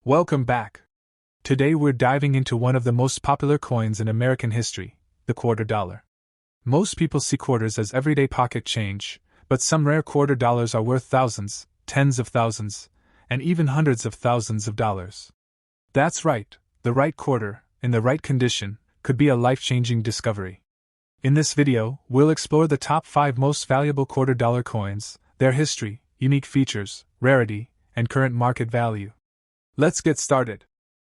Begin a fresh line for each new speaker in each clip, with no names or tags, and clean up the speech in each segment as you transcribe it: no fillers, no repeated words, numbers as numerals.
Welcome back. Today we're diving into one of the most popular coins in American history, the quarter dollar. Most people see quarters as everyday pocket change, but some rare quarter dollars are worth thousands, tens of thousands, and even hundreds of thousands of dollars. That's right, the right quarter, in the right condition, could be a life-changing discovery. In this video, we'll explore the top 5 most valuable quarter dollar coins, their history, unique features, rarity, and current market value. Let's get started.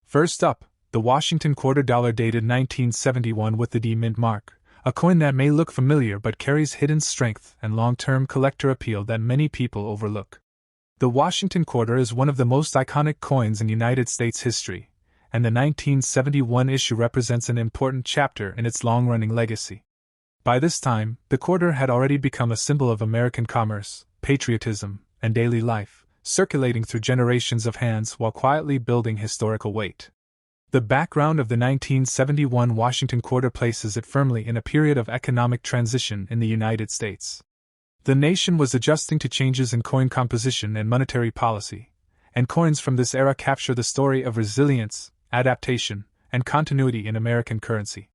First up, the Washington quarter dollar dated 1971 with the D Mint mark, a coin that may look familiar but carries hidden strength and long-term collector appeal that many people overlook. The Washington quarter is one of the most iconic coins in United States history, and the 1971 issue represents an important chapter in its long-running legacy. By this time, the quarter had already become a symbol of American commerce, patriotism, and daily life, circulating through generations of hands while quietly building historical weight. The background of the 1971 Washington quarter places it firmly in a period of economic transition in the United States. The nation was adjusting to changes in coin composition and monetary policy, and coins from this era capture the story of resilience, adaptation, and continuity in American currency.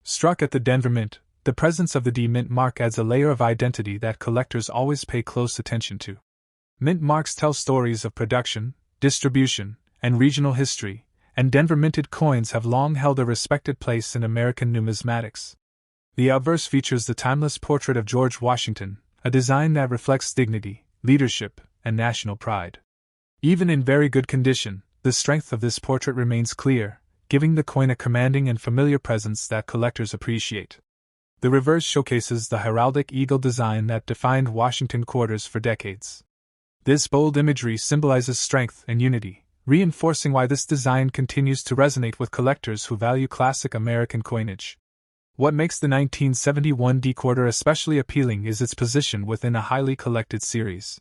Struck at the Denver Mint, the presence of the D Mint mark adds a layer of identity that collectors always pay close attention to. Mint marks tell stories of production, distribution, and regional history, and Denver minted coins have long held a respected place in American numismatics. The obverse features the timeless portrait of George Washington, a design that reflects dignity, leadership, and national pride. Even in very good condition, the strength of this portrait remains clear, giving the coin a commanding and familiar presence that collectors appreciate. The reverse showcases the heraldic eagle design that defined Washington quarters for decades. This bold imagery symbolizes strength and unity, reinforcing why this design continues to resonate with collectors who value classic American coinage. What makes the 1971 D quarter especially appealing is its position within a highly collected series.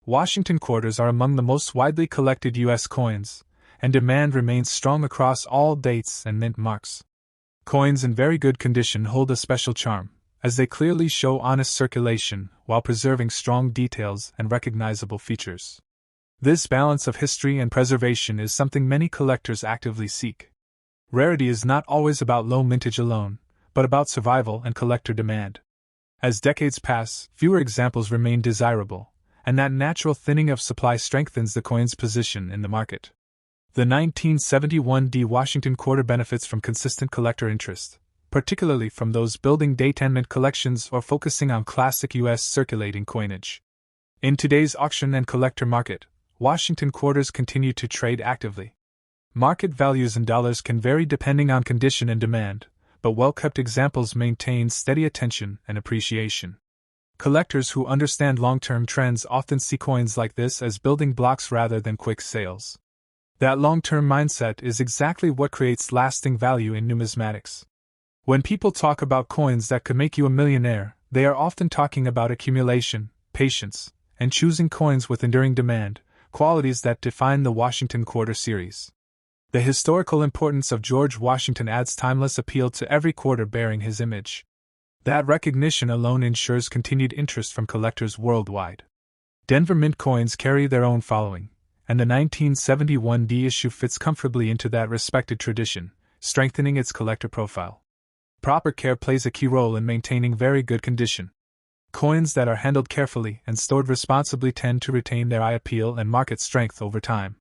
Washington quarters are among the most widely collected U.S. coins, and demand remains strong across all dates and mint marks. Coins in very good condition hold a special charm, as they clearly show honest circulation while preserving strong details and recognizable features. This balance of history and preservation is something many collectors actively seek. Rarity is not always about low mintage alone, but about survival and collector demand. As decades pass, fewer examples remain desirable, and that natural thinning of supply strengthens the coin's position in the market. The 1971 D Washington quarter benefits from consistent collector interest, particularly from those building day-10 mint collections or focusing on classic U.S. circulating coinage. In today's auction and collector market, Washington quarters continue to trade actively. Market values in dollars can vary depending on condition and demand, but well-kept examples maintain steady attention and appreciation. Collectors who understand long-term trends often see coins like this as building blocks rather than quick sales. That long-term mindset is exactly what creates lasting value in numismatics. When people talk about coins that could make you a millionaire, they are often talking about accumulation, patience, and choosing coins with enduring demand, qualities that define the Washington quarter series. The historical importance of George Washington adds timeless appeal to every quarter bearing his image. That recognition alone ensures continued interest from collectors worldwide. Denver Mint coins carry their own following, and the 1971 D issue fits comfortably into that respected tradition, strengthening its collector profile. Proper care plays a key role in maintaining very good condition. Coins that are handled carefully and stored responsibly tend to retain their eye appeal and market strength over time.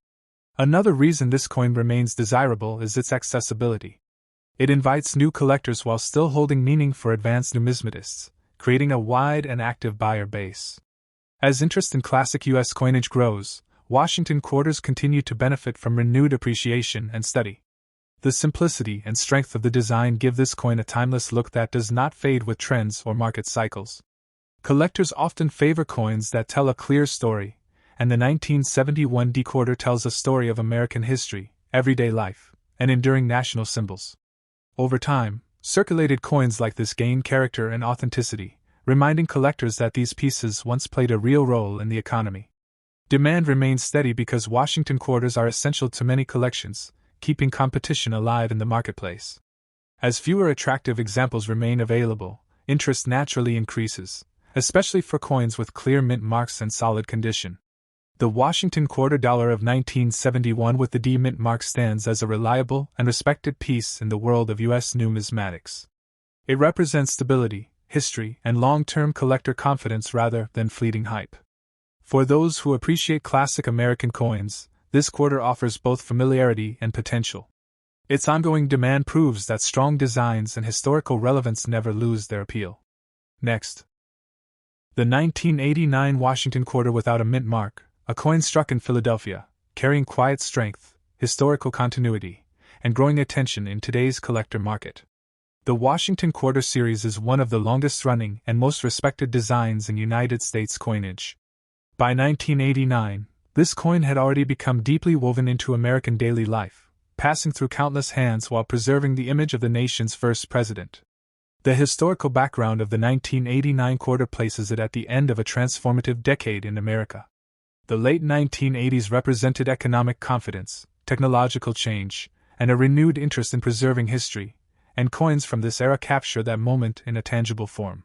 Another reason this coin remains desirable is its accessibility. It invites new collectors while still holding meaning for advanced numismatists, creating a wide and active buyer base. As interest in classic U.S. coinage grows, Washington quarters continue to benefit from renewed appreciation and study. The simplicity and strength of the design give this coin a timeless look that does not fade with trends or market cycles. Collectors often favor coins that tell a clear story, and the 1971 D quarter tells a story of American history, everyday life, and enduring national symbols. Over time, circulated coins like this gain character and authenticity, reminding collectors that these pieces once played a real role in the economy. Demand remains steady because Washington quarters are essential to many collections, keeping competition alive in the marketplace. As fewer attractive examples remain available, interest naturally increases, especially for coins with clear mint marks and solid condition. The Washington quarter dollar of 1971 with the D mint mark stands as a reliable and respected piece in the world of U.S. numismatics. It represents stability, history, and long-term collector confidence rather than fleeting hype. For those who appreciate classic American coins, this quarter offers both familiarity and potential. Its ongoing demand proves that strong designs and historical relevance never lose their appeal. Next, the 1989 Washington quarter without a mint mark, a coin struck in Philadelphia, carrying quiet strength, historical continuity, and growing attention in today's collector market. The Washington Quarter series is one of the longest-running and most respected designs in United States coinage. By 1989, this coin had already become deeply woven into American daily life, passing through countless hands while preserving the image of the nation's first president. The historical background of the 1989 quarter places it at the end of a transformative decade in America. The late 1980s represented economic confidence, technological change, and a renewed interest in preserving history, and coins from this era capture that moment in a tangible form.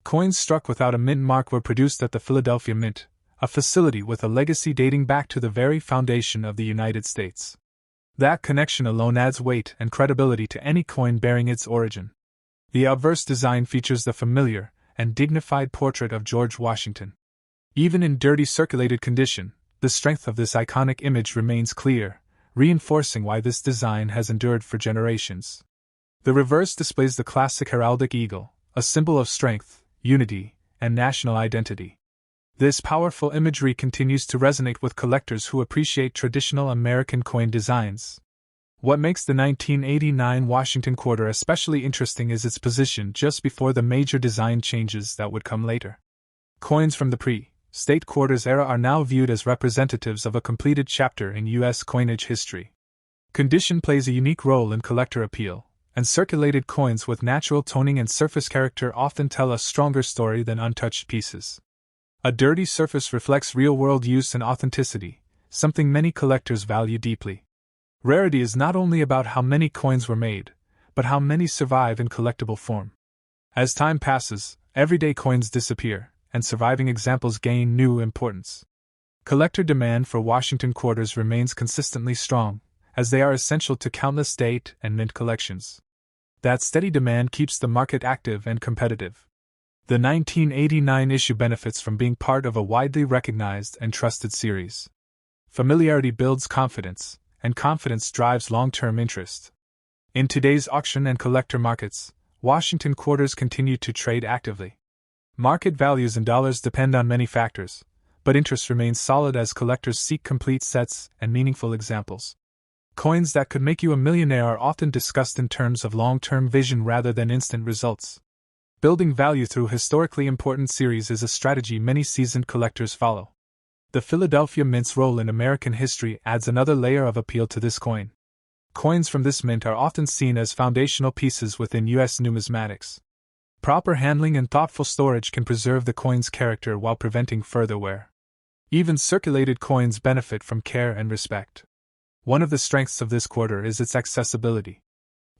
Coins struck without a mint mark were produced at the Philadelphia Mint, a facility with a legacy dating back to the very foundation of the United States. That connection alone adds weight and credibility to any coin bearing its origin. The obverse design features the familiar and dignified portrait of George Washington. Even in dirty circulated condition, the strength of this iconic image remains clear, reinforcing why this design has endured for generations. The reverse displays the classic heraldic eagle, a symbol of strength, unity, and national identity. This powerful imagery continues to resonate with collectors who appreciate traditional American coin designs. What makes the 1989 Washington quarter especially interesting is its position just before the major design changes that would come later. Coins from the pre-state quarters era are now viewed as representatives of a completed chapter in U.S. coinage history. Condition plays a unique role in collector appeal, and circulated coins with natural toning and surface character often tell a stronger story than untouched pieces. A dirty surface reflects real-world use and authenticity, something many collectors value deeply. Rarity is not only about how many coins were made, but how many survive in collectible form. As time passes, everyday coins disappear, and surviving examples gain new importance. Collector demand for Washington quarters remains consistently strong, as they are essential to countless state and mint collections. That steady demand keeps the market active and competitive. The 1989 issue benefits from being part of a widely recognized and trusted series. Familiarity builds confidence, and confidence drives long-term interest. In today's auction and collector markets, Washington quarters continue to trade actively. Market values in dollars depend on many factors, but interest remains solid as collectors seek complete sets and meaningful examples. Coins that could make you a millionaire are often discussed in terms of long-term vision rather than instant results. Building value through historically important series is a strategy many seasoned collectors follow. The Philadelphia Mint's role in American history adds another layer of appeal to this coin. Coins from this mint are often seen as foundational pieces within U.S. numismatics. Proper handling and thoughtful storage can preserve the coin's character while preventing further wear. Even circulated coins benefit from care and respect. One of the strengths of this quarter is its accessibility.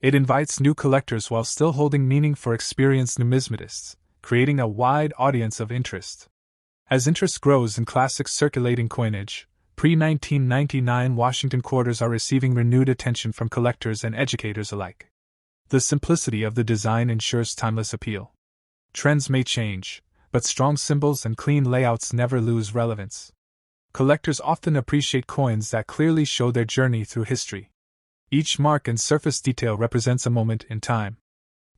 It invites new collectors while still holding meaning for experienced numismatists, creating a wide audience of interest. As interest grows in classic circulating coinage, pre-1999 Washington quarters are receiving renewed attention from collectors and educators alike. The simplicity of the design ensures timeless appeal. Trends may change, but strong symbols and clean layouts never lose relevance. Collectors often appreciate coins that clearly show their journey through history. Each mark and surface detail represents a moment in time.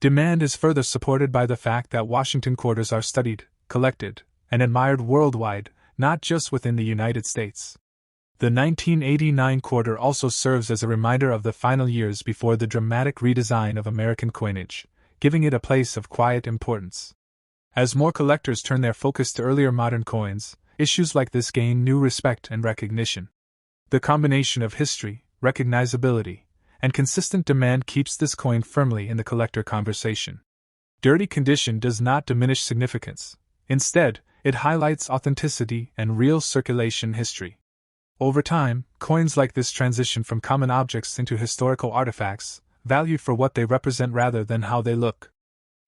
Demand is further supported by the fact that Washington quarters are studied, collected, and admired worldwide, not just within the United States. The 1989 quarter also serves as a reminder of the final years before the dramatic redesign of American coinage, giving it a place of quiet importance. As more collectors turn their focus to earlier modern coins, issues like this gain new respect and recognition. The combination of history, recognizability, and consistent demand keeps this coin firmly in the collector conversation. Dirty condition does not diminish significance. Instead, it highlights authenticity and real circulation history. Over time, coins like this transition from common objects into historical artifacts, valued for what they represent rather than how they look.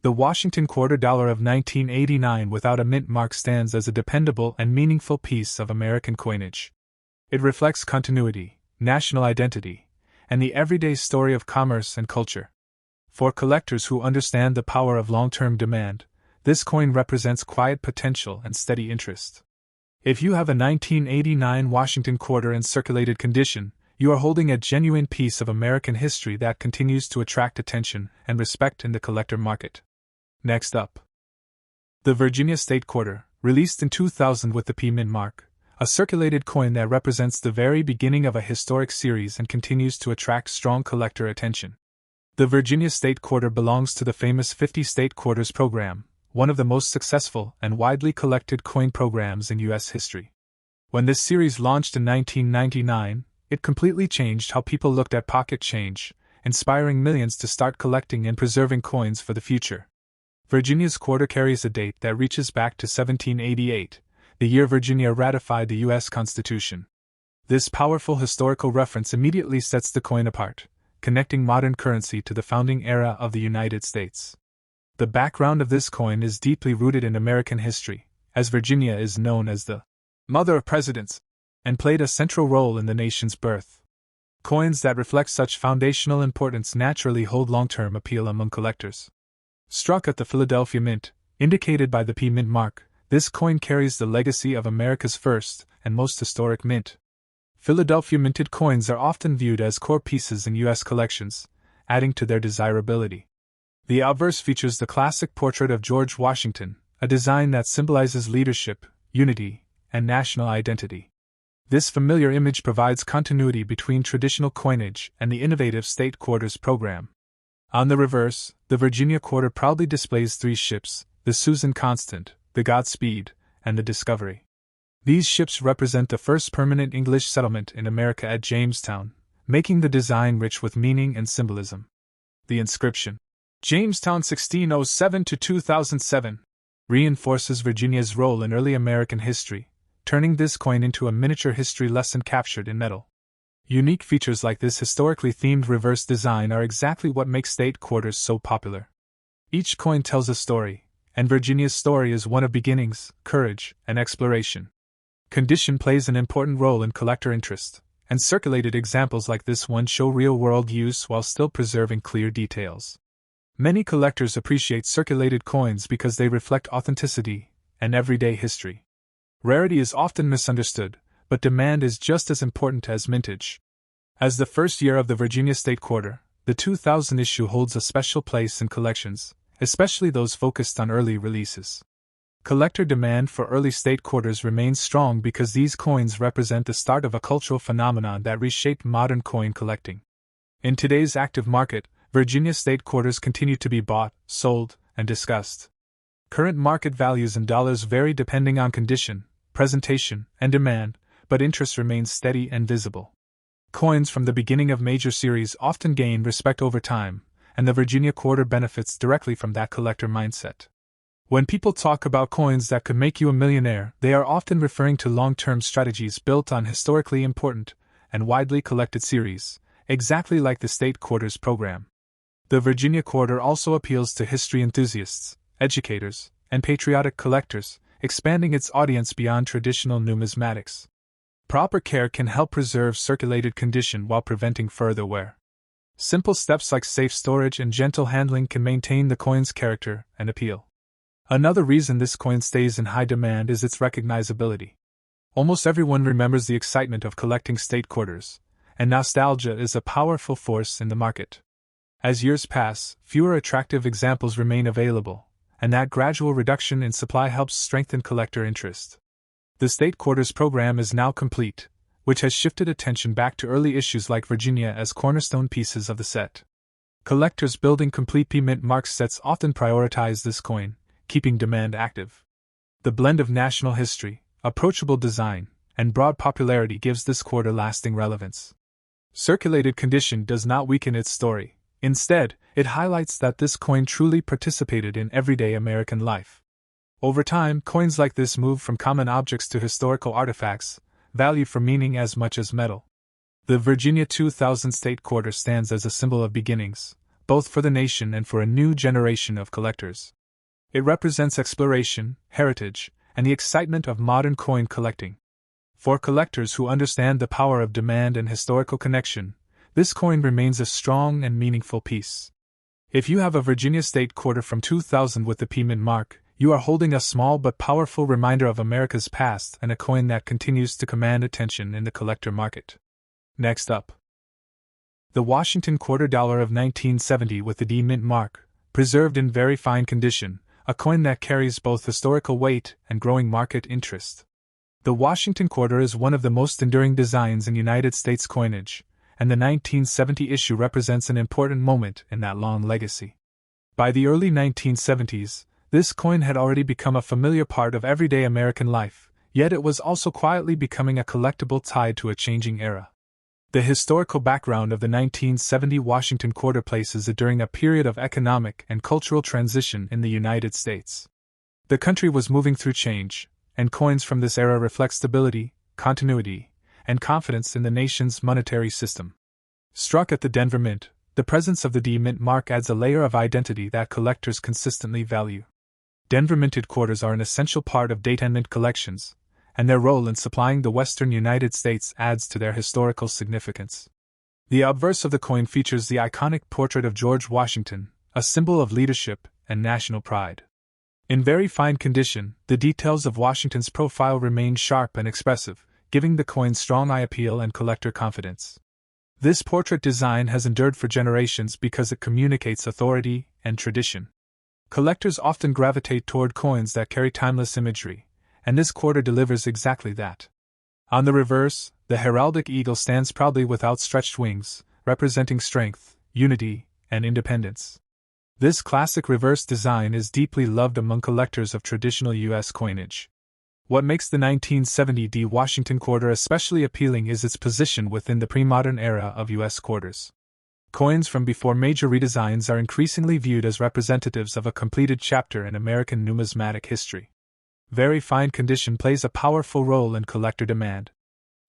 The Washington quarter dollar of 1989 without a mint mark stands as a dependable and meaningful piece of American coinage. It reflects continuity, national identity, and the everyday story of commerce and culture. For collectors who understand the power of long-term demand, this coin represents quiet potential and steady interest. If you have a 1989 Washington quarter in circulated condition, you are holding a genuine piece of American history that continues to attract attention and respect in the collector market. Next up, the Virginia State Quarter, released in 2000 with the P Mint mark, a circulated coin that represents the very beginning of a historic series and continues to attract strong collector attention. The Virginia State Quarter belongs to the famous 50 State Quarters program, one of the most successful and widely collected coin programs in U.S. history. When this series launched in 1999, it completely changed how people looked at pocket change, inspiring millions to start collecting and preserving coins for the future. Virginia's quarter carries a date that reaches back to 1788, the year Virginia ratified the U.S. Constitution. This powerful historical reference immediately sets the coin apart, connecting modern currency to the founding era of the United States. The background of this coin is deeply rooted in American history, as Virginia is known as the Mother of Presidents, and played a central role in the nation's birth. Coins that reflect such foundational importance naturally hold long-term appeal among collectors. Struck at the Philadelphia Mint, indicated by the P Mint mark, this coin carries the legacy of America's first and most historic mint. Philadelphia minted coins are often viewed as core pieces in U.S. collections, adding to their desirability. The obverse features the classic portrait of George Washington, a design that symbolizes leadership, unity, and national identity. This familiar image provides continuity between traditional coinage and the innovative State Quarters program. On the reverse, the Virginia quarter proudly displays three ships, the Susan Constant, the Godspeed, and the Discovery. These ships represent the first permanent English settlement in America at Jamestown, making the design rich with meaning and symbolism. The inscription, Jamestown 1607 to 2007, reinforces Virginia's role in early American history, turning this coin into a miniature history lesson captured in metal. Unique features like this historically themed reverse design are exactly what makes State Quarters so popular. Each coin tells a story, and Virginia's story is one of beginnings, courage, and exploration. Condition plays an important role in collector interest, and circulated examples like this one show real-world use while still preserving clear details. Many collectors appreciate circulated coins because they reflect authenticity and everyday history. Rarity is often misunderstood, but demand is just as important as mintage. As the first year of the Virginia State Quarter, the 2000 issue holds a special place in collections, especially those focused on early releases. Collector demand for early State Quarters remains strong because these coins represent the start of a cultural phenomenon that reshaped modern coin collecting. In today's active market, Virginia State Quarters continue to be bought, sold, and discussed. Current market values in dollars vary depending on condition, presentation, and demand, but interest remains steady and visible. Coins from the beginning of major series often gain respect over time, and the Virginia quarter benefits directly from that collector mindset. When people talk about coins that could make you a millionaire, they are often referring to long-term strategies built on historically important and widely collected series, exactly like the State Quarters program. The Virginia quarter also appeals to history enthusiasts, educators, and patriotic collectors, expanding its audience beyond traditional numismatics. Proper care can help preserve circulated condition while preventing further wear. Simple steps like safe storage and gentle handling can maintain the coin's character and appeal. Another reason this coin stays in high demand is its recognizability. Almost everyone remembers the excitement of collecting State Quarters, and nostalgia is a powerful force in the market. As years pass, fewer attractive examples remain available, and that gradual reduction in supply helps strengthen collector interest. The State Quarters program is now complete, which has shifted attention back to early issues like Virginia as cornerstone pieces of the set. Collectors building complete P Mint mark sets often prioritize this coin, keeping demand active. The blend of national history, approachable design, and broad popularity gives this quarter lasting relevance. Circulated condition does not weaken its story. Instead, it highlights that this coin truly participated in everyday American life. Over time, coins like this move from common objects to historical artifacts, valued for meaning as much as metal. The Virginia 2000 State Quarter stands as a symbol of beginnings, both for the nation and for a new generation of collectors. It represents exploration, heritage, and the excitement of modern coin collecting. For collectors who understand the power of demand and historical connection, this coin remains a strong and meaningful piece. If you have a Virginia State quarter from 2000 with the P Mint mark, you are holding a small but powerful reminder of America's past and a coin that continues to command attention in the collector market. Next up, the Washington Quarter Dollar of 1970 with the D Mint mark, preserved in very fine condition, a coin that carries both historical weight and growing market interest. The Washington Quarter is one of the most enduring designs in United States coinage, and the 1970 issue represents an important moment in that long legacy. By the early 1970s, this coin had already become a familiar part of everyday American life, yet it was also quietly becoming a collectible tied to a changing era. The historical background of the 1970 Washington Quarter places it during a period of economic and cultural transition in the United States. The country was moving through change, and coins from this era reflect stability, continuity, and confidence in the nation's monetary system. Struck at the Denver Mint, the presence of the D Mint mark adds a layer of identity that collectors consistently value. Denver minted quarters are an essential part of date and mint collections, and their role in supplying the western United States adds to their historical significance. The obverse of the coin features the iconic portrait of George Washington, a symbol of leadership and national pride. In very fine condition, the details of Washington's profile remain sharp and expressive, giving the coin strong eye appeal and collector confidence. This portrait design has endured for generations because it communicates authority and tradition. Collectors often gravitate toward coins that carry timeless imagery, and this quarter delivers exactly that. On the reverse, the heraldic eagle stands proudly with outstretched wings, representing strength, unity, and independence. This classic reverse design is deeply loved among collectors of traditional U.S. coinage. What makes the 1970 D Washington Quarter especially appealing is its position within the pre-modern era of U.S. quarters. Coins from before major redesigns are increasingly viewed as representatives of a completed chapter in American numismatic history. Very fine condition plays a powerful role in collector demand.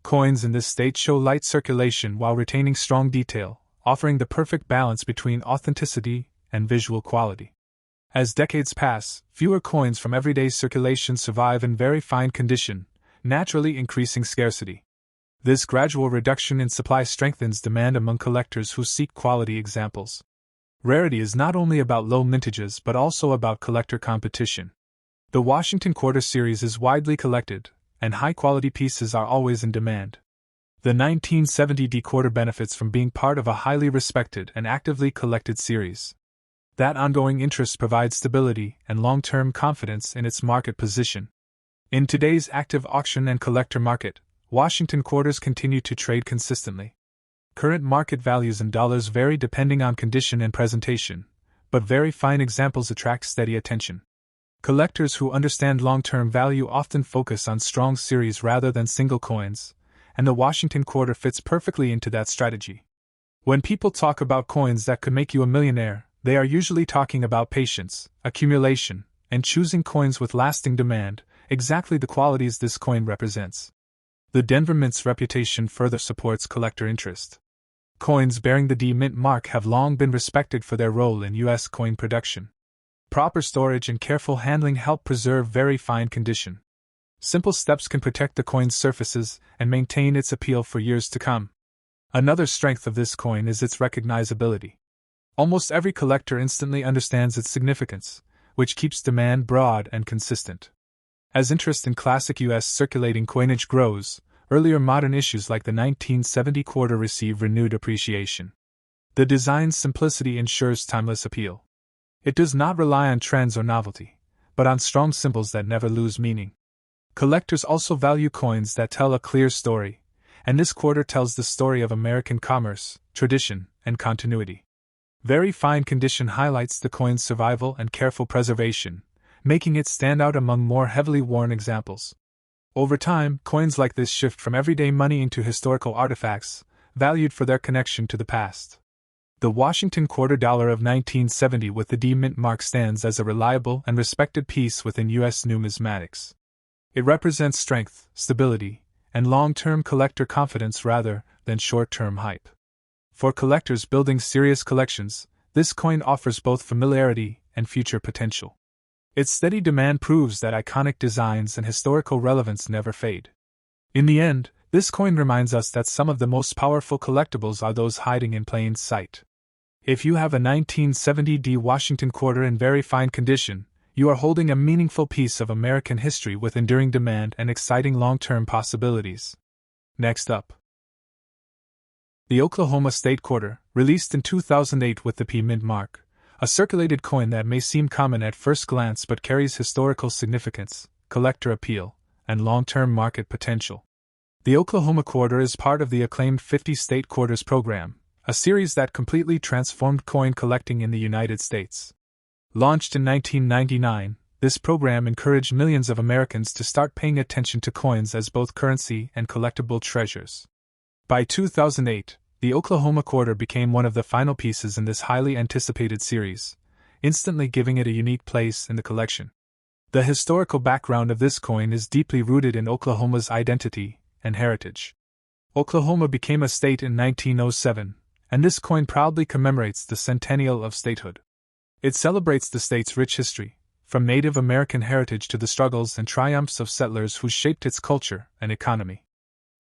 Coins in this state show light circulation while retaining strong detail, offering the perfect balance between authenticity and visual quality. As decades pass, fewer coins from everyday circulation survive in very fine condition, naturally increasing scarcity. This gradual reduction in supply strengthens demand among collectors who seek quality examples. Rarity is not only about low mintages but also about collector competition. The Washington Quarter series is widely collected, and high-quality pieces are always in demand. The 1970 D Quarter benefits from being part of a highly respected and actively collected series. That ongoing interest provides stability and long-term confidence in its market position. In today's active auction and collector market, Washington Quarters continue to trade consistently. Current market values in dollars vary depending on condition and presentation, but very fine examples attract steady attention. Collectors who understand long-term value often focus on strong series rather than single coins, and the Washington Quarter fits perfectly into that strategy. When people talk about coins that could make you a millionaire, they are usually talking about patience, accumulation, and choosing coins with lasting demand, exactly the qualities this coin represents. The Denver Mint's reputation further supports collector interest. Coins bearing the D Mint mark have long been respected for their role in U.S. coin production. Proper storage and careful handling help preserve very fine condition. Simple steps can protect the coin's surfaces and maintain its appeal for years to come. Another strength of this coin is its recognizability. Almost every collector instantly understands its significance, which keeps demand broad and consistent. As interest in classic U.S. circulating coinage grows, earlier modern issues like the 1970 Quarter receive renewed appreciation. The design's simplicity ensures timeless appeal. It does not rely on trends or novelty, but on strong symbols that never lose meaning. Collectors also value coins that tell a clear story, and this quarter tells the story of American commerce, tradition, and continuity. Very fine condition highlights the coin's survival and careful preservation, making it stand out among more heavily worn examples. Over time, coins like this shift from everyday money into historical artifacts, valued for their connection to the past. The Washington Quarter Dollar of 1970 with the D Mint mark stands as a reliable and respected piece within U.S. numismatics. It represents strength, stability, and long-term collector confidence rather than short-term hype. For collectors building serious collections, this coin offers both familiarity and future potential. Its steady demand proves that iconic designs and historical relevance never fade. In the end, this coin reminds us that some of the most powerful collectibles are those hiding in plain sight. If you have a 1970 Washington quarter in very fine condition, you are holding a meaningful piece of American history with enduring demand and exciting long-term possibilities. Next up, the Oklahoma State Quarter, released in 2008 with the P Mint mark, a circulated coin that may seem common at first glance but carries historical significance, collector appeal, and long-term market potential. The Oklahoma Quarter is part of the acclaimed 50 State Quarters program, a series that completely transformed coin collecting in the United States. Launched in 1999, this program encouraged millions of Americans to start paying attention to coins as both currency and collectible treasures. By 2008, the Oklahoma Quarter became one of the final pieces in this highly anticipated series, instantly giving it a unique place in the collection. The historical background of this coin is deeply rooted in Oklahoma's identity and heritage. Oklahoma became a state in 1907, and this coin proudly commemorates the centennial of statehood. It celebrates the state's rich history, from Native American heritage to the struggles and triumphs of settlers who shaped its culture and economy.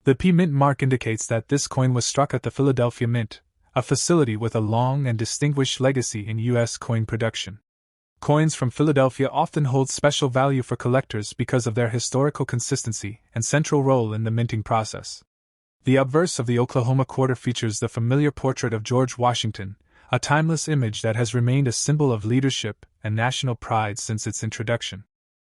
The P Mint mark indicates that this coin was struck at the Philadelphia Mint, a facility with a long and distinguished legacy in U.S. coin production. Coins from Philadelphia often hold special value for collectors because of their historical consistency and central role in the minting process. The obverse of the Oklahoma Quarter features the familiar portrait of George Washington, a timeless image that has remained a symbol of leadership and national pride since its introduction.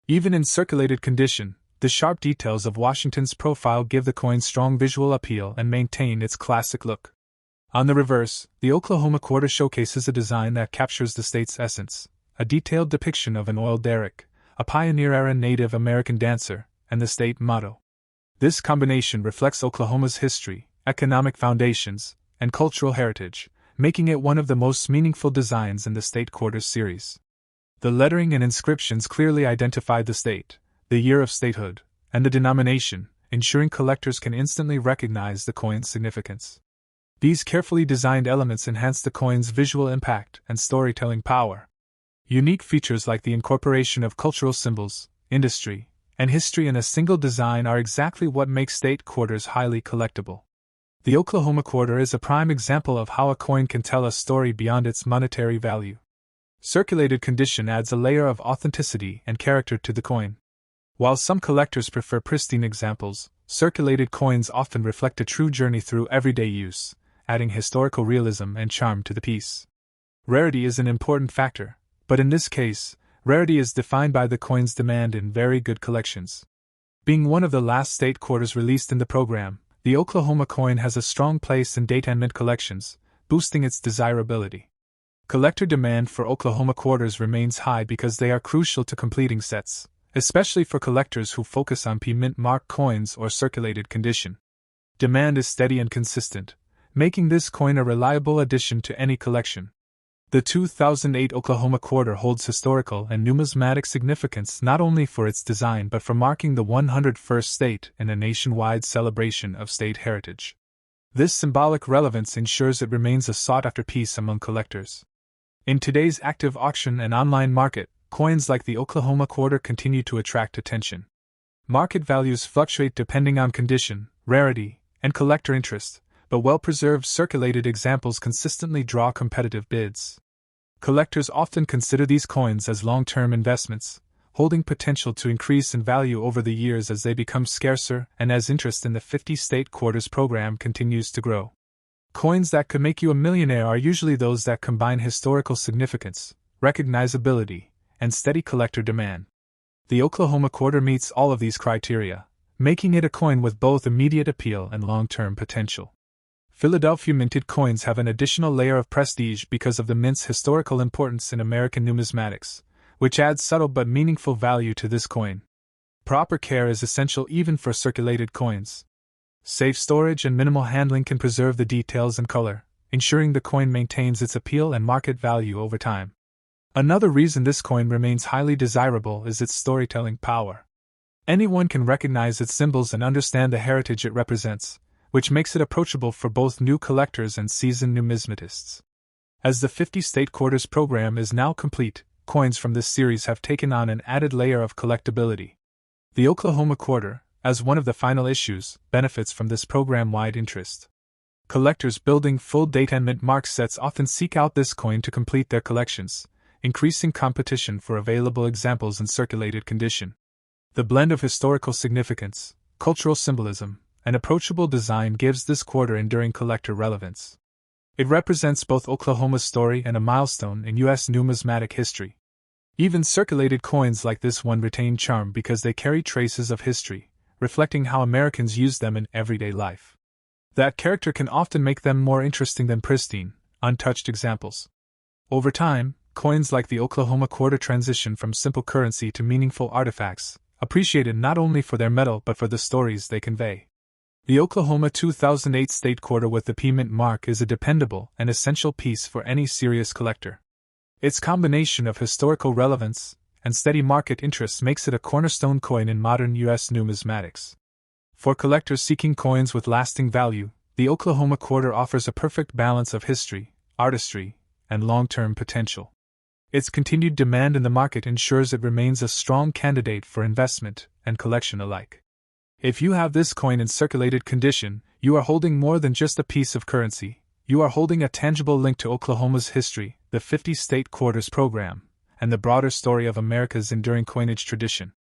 Even in circulated condition, the sharp details of Washington's profile give the coin strong visual appeal and maintain its classic look. On the reverse, the Oklahoma Quarter showcases a design that captures the state's essence, a detailed depiction of an oil derrick, a pioneer-era Native American dancer, and the state motto. This combination reflects Oklahoma's history, economic foundations, and cultural heritage, making it one of the most meaningful designs in the State Quarters series. The lettering and inscriptions clearly identify the state, the year of statehood, and the denomination, ensuring collectors can instantly recognize the coin's significance. These carefully designed elements enhance the coin's visual impact and storytelling power. Unique features like the incorporation of cultural symbols, industry, and history in a single design are exactly what makes State Quarters highly collectible. The Oklahoma Quarter is a prime example of how a coin can tell a story beyond its monetary value. Circulated condition adds a layer of authenticity and character to the coin. While some collectors prefer pristine examples, circulated coins often reflect a true journey through everyday use, adding historical realism and charm to the piece. Rarity is an important factor, but in this case, rarity is defined by the coin's demand in very good collections. Being one of the last State Quarters released in the program, the Oklahoma coin has a strong place in date and mint collections, boosting its desirability. Collector demand for Oklahoma Quarters remains high because they are crucial to completing sets, especially for collectors who focus on P Mint mark coins or circulated condition. Demand is steady and consistent, making this coin a reliable addition to any collection. The 2008 Oklahoma Quarter holds historical and numismatic significance not only for its design but for marking the 101st state in a nationwide celebration of state heritage. This symbolic relevance ensures it remains a sought-after piece among collectors. In today's active auction and online market, coins like the Oklahoma Quarter continue to attract attention. Market values fluctuate depending on condition, rarity, and collector interest, but well-preserved circulated examples consistently draw competitive bids. Collectors often consider these coins as long-term investments, holding potential to increase in value over the years as they become scarcer and as interest in the 50 State Quarters program continues to grow. Coins that could make you a millionaire are usually those that combine historical significance, recognizability, and steady collector demand. The Oklahoma Quarter meets all of these criteria, making it a coin with both immediate appeal and long-term potential. Philadelphia minted coins have an additional layer of prestige because of the mint's historical importance in American numismatics, which adds subtle but meaningful value to this coin. Proper care is essential even for circulated coins. Safe storage and minimal handling can preserve the details and color, ensuring the coin maintains its appeal and market value over time. Another reason this coin remains highly desirable is its storytelling power. Anyone can recognize its symbols and understand the heritage it represents, which makes it approachable for both new collectors and seasoned numismatists. As the 50 state quarters program is now complete, coins from this series have taken on an added layer of collectability. The Oklahoma quarter, as one of the final issues, benefits from this program-wide interest. Collectors building full date and mint mark sets often seek out this coin to complete their collections, increasing competition for available examples in circulated condition. The blend of historical significance, cultural symbolism, and approachable design gives this quarter enduring collector relevance. It represents both Oklahoma's story and a milestone in U.S. numismatic history. Even circulated coins like this one retain charm because they carry traces of history, reflecting how Americans use them in everyday life. That character can often make them more interesting than pristine, untouched examples. Over time, coins like the Oklahoma quarter transition from simple currency to meaningful artifacts, appreciated not only for their metal but for the stories they convey. The Oklahoma 2008 state quarter with the P Mint mark is a dependable and essential piece for any serious collector. Its combination of historical relevance and steady market interest makes it a cornerstone coin in modern U.S. numismatics. For collectors seeking coins with lasting value, the Oklahoma quarter offers a perfect balance of history, artistry, and long-term potential. Its continued demand in the market ensures it remains a strong candidate for investment and collection alike. If you have this coin in circulated condition, you are holding more than just a piece of currency. You are holding a tangible link to Oklahoma's history, the 50 state quarters program, and the broader story of America's enduring coinage tradition.